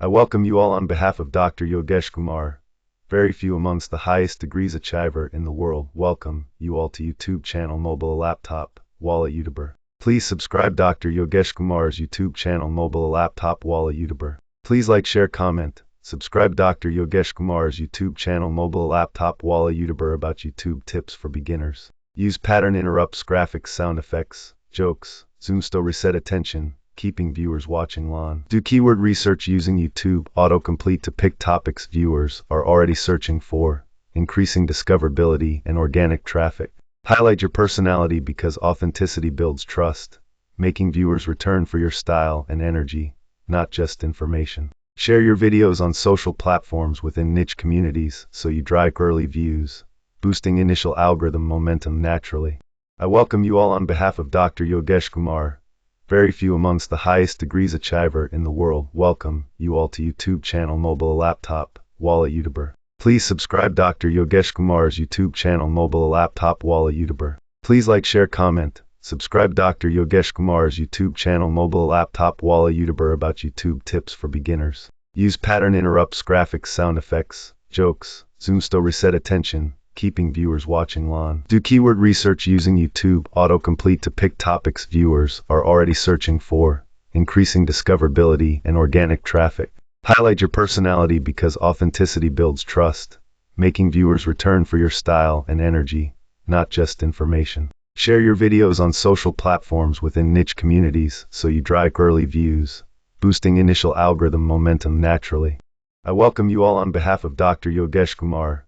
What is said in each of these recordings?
I welcome you all on behalf of Dr. Yogeshkr, very few amongst the highest degrees achiver in the world. Welcome you all to YouTube channel Mobile Laptop Wala YouTuber. Please subscribe Dr. Yogeshkr's YouTube channel Mobile Laptop Wala YouTuber. Please like, share, comment. Subscribe Dr. Yogeshkr's YouTube channel Mobile Laptop Wala YouTuber about YouTube tips for beginners. Use pattern interrupts, graphics, sound effects, jokes, zoom to reset attention, keeping viewers watching long. Do keyword research using YouTube autocomplete to pick topics viewers are already searching for, increasing discoverability and organic traffic. Highlight your personality because authenticity builds trust, making viewers return for your style and energy, not just information. Share your videos on social platforms within niche communities so you drive early views, boosting initial algorithm momentum naturally. I welcome you all on behalf of Dr. Yogeshkr, very few amongst the highest degrees achiver in the world. Welcome you all to YouTube channel Mobile Laptop Wala YouTuber. Please subscribe Dr. Yogeshkr's YouTube channel Mobile Laptop Wala YouTuber. Please like, share, comment. Subscribe Dr. Yogeshkr's YouTube channel Mobile Laptop Wala YouTuber about YouTube tips for beginners. Use pattern interrupts, graphics, sound effects, jokes, zoom to reset attention, keeping viewers watching long. Do keyword research using YouTube autocomplete to pick topics viewers are already searching for, increasing discoverability and organic traffic. Highlight your personality because authenticity builds trust, making viewers return for your style and energy, not just information. Share your videos on social platforms within niche communities so you drive early views, boosting initial algorithm momentum naturally. I welcome you all on behalf of Dr. Yogeshkr,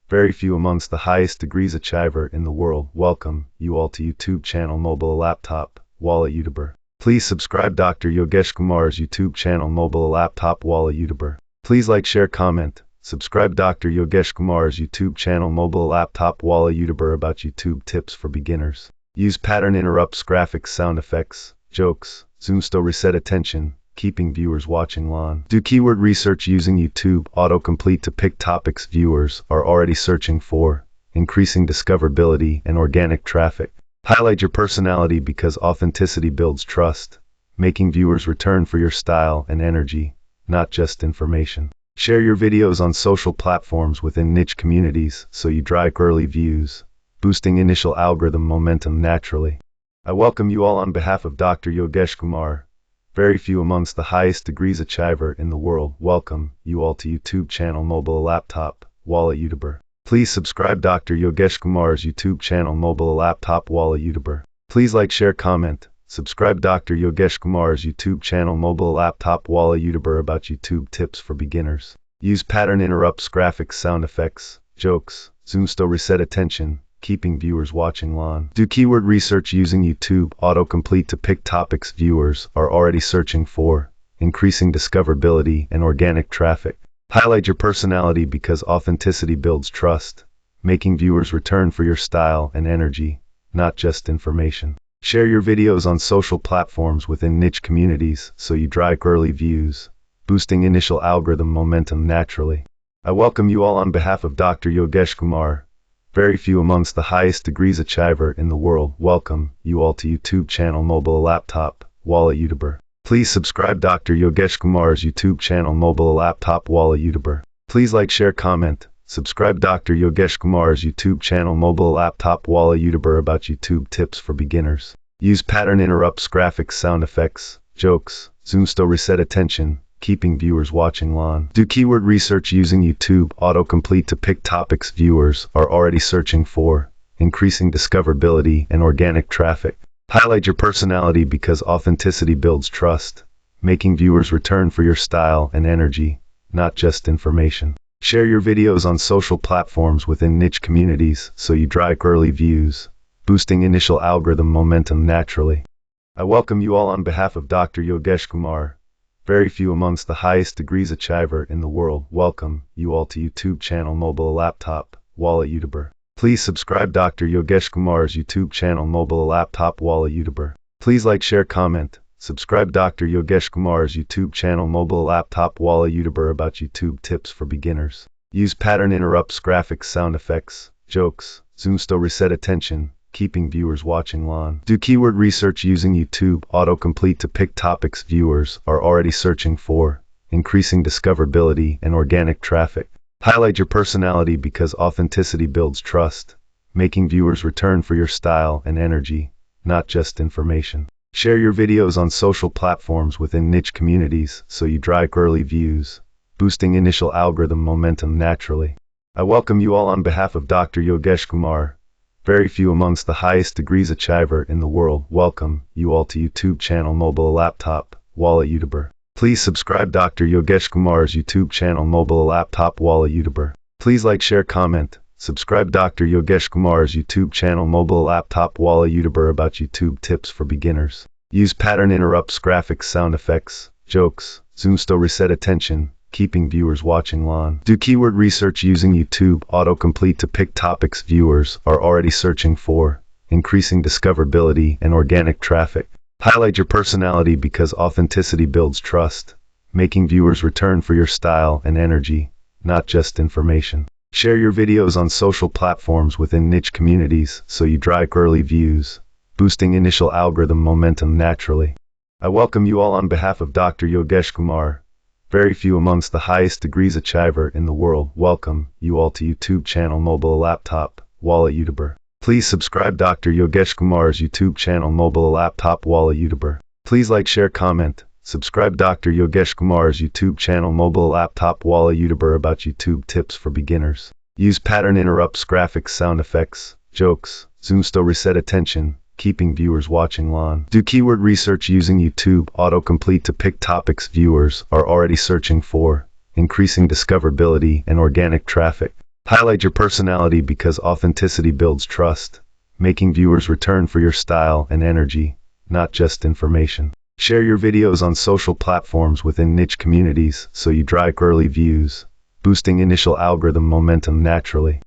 very few amongst the highest degrees achiver in the world. Welcome you all to YouTube channel Mobile Laptop Wala YouTuber. Please subscribe Dr. Yogeshkr's YouTube channel Mobile Laptop Wala YouTuber. Please like, share, comment. Subscribe Dr. Yogeshkr's YouTube channel Mobile Laptop Wala YouTuber about YouTube tips for beginners. Use pattern interrupts, graphics, sound effects, jokes, zoom to reset attention, keeping viewers watching long. Do keyword research using YouTube autocomplete to pick topics viewers are already searching for, increasing discoverability and organic traffic. Highlight your personality because authenticity builds trust, making viewers return for your style and energy, not just information. Share your videos on social platforms within niche communities so you drive early views, boosting initial algorithm momentum naturally. I welcome you all on behalf of Dr. Yogeshkr, very few amongst the highest degrees achiver in the world. Welcome you all to YouTube channel Mobile Laptop Wala YouTuber. Please subscribe Dr. Yogeshkr's YouTube channel Mobile Laptop Wala YouTuber. Please like, share, comment. Subscribe Dr. Yogeshkr's YouTube channel Mobile Laptop Wala YouTuber about YouTube tips for beginners. Use pattern interrupts, graphics, sound effects, jokes, zoom to reset attention, keeping viewers watching long. Do keyword research using YouTube autocomplete to pick topics viewers are already searching for, increasing discoverability and organic traffic. Highlight your personality because authenticity builds trust, making viewers return for your style and energy, not just information. Share your videos on social platforms within niche communities so you drive early views, boosting initial algorithm momentum naturally. I welcome you all on behalf of Dr. Yogeshkr, very few amongst the highest degrees achiver in the world. Welcome you all to YouTube channel Mobile Laptop Wala YouTuber. Please subscribe Dr. Yogeshkr's YouTube channel Mobile Laptop Wala YouTuber. Please like, share, comment. Subscribe Dr. Yogeshkr's YouTube channel Mobile Laptop Wala YouTuber about YouTube tips for beginners. Use pattern interrupts, graphics, sound effects, jokes, zoom to reset attention, keeping viewers watching long. Do keyword research using YouTube autocomplete to pick topics viewers are already searching for, increasing discoverability and organic traffic. Highlight your personality because authenticity builds trust, making viewers return for your style and energy, not just information. Share your videos on social platforms within niche communities so you drive early views, boosting initial algorithm momentum naturally. I welcome you all on behalf of Dr. Yogeshkr, very few amongst the highest degrees achiver in the world. Welcome you all to YouTube channel Mobile Laptop Wala YouTuber. Please subscribe Dr. Yogeshkr's YouTube channel Mobile Laptop Wala YouTuber. Please like, share, comment. Subscribe Dr. Yogeshkr's YouTube channel Mobile Laptop Wala YouTuber about YouTube tips for beginners. Use pattern interrupts, graphics, sound effects, jokes, zoom to reset attention, keeping viewers watching long. Do keyword research using YouTube autocomplete to pick topics viewers are already searching for, increasing discoverability and organic traffic. Highlight your personality because authenticity builds trust, making viewers return for your style and energy, not just information. Share your videos on social platforms within niche communities so you drive early views, boosting initial algorithm momentum naturally. I welcome you all on behalf of Dr. Yogeshkr, very few amongst the highest degrees achiver in the world. Welcome you all to YouTube channel MOBILELAPTOP WALA YouTuber. Please subscribe Dr. Yogeshkr's YouTube channel MOBILELAPTOP WALA YouTuber. Please like, share, comment. Subscribe Dr. Yogeshkr's YouTube channel MOBILELAPTOP WALA YouTuber about YouTube tips for beginners. Use pattern interrupts, graphics, sound effects, jokes, zoom to reset attention, keeping viewers watching long. Do keyword research using YouTube autocomplete to pick topics viewers are already searching for, increasing discoverability and organic traffic. Highlight your personality because authenticity builds trust, making viewers return for your style and energy, not just information. Share your videos on social platforms within niche communities so you drive early views, boosting initial algorithm momentum naturally. I welcome you all on behalf of Dr. Yogeshkr, very few amongst the highest degrees achiver in the world. Welcome you all to YouTube channel MOBILELAPTOP WALA YouTuber. Please subscribe Dr. Yogeshkr's YouTube channel MOBILELAPTOP WALA YouTuber. Please like, share, comment. Subscribe Dr. Yogeshkr's YouTube channel MOBILELAPTOP WALA YouTuber about YouTube tips for beginners. Use pattern interrupts, graphics, sound effects, jokes, zoom to reset attention, keeping viewers watching long. Do keyword research using YouTube autocomplete to pick topics viewers are already searching for, increasing discoverability and organic traffic. Highlight your personality because authenticity builds trust, making viewers return for your style and energy, not just information. Share your videos on social platforms within niche communities so you drive early views, boosting initial algorithm momentum naturally.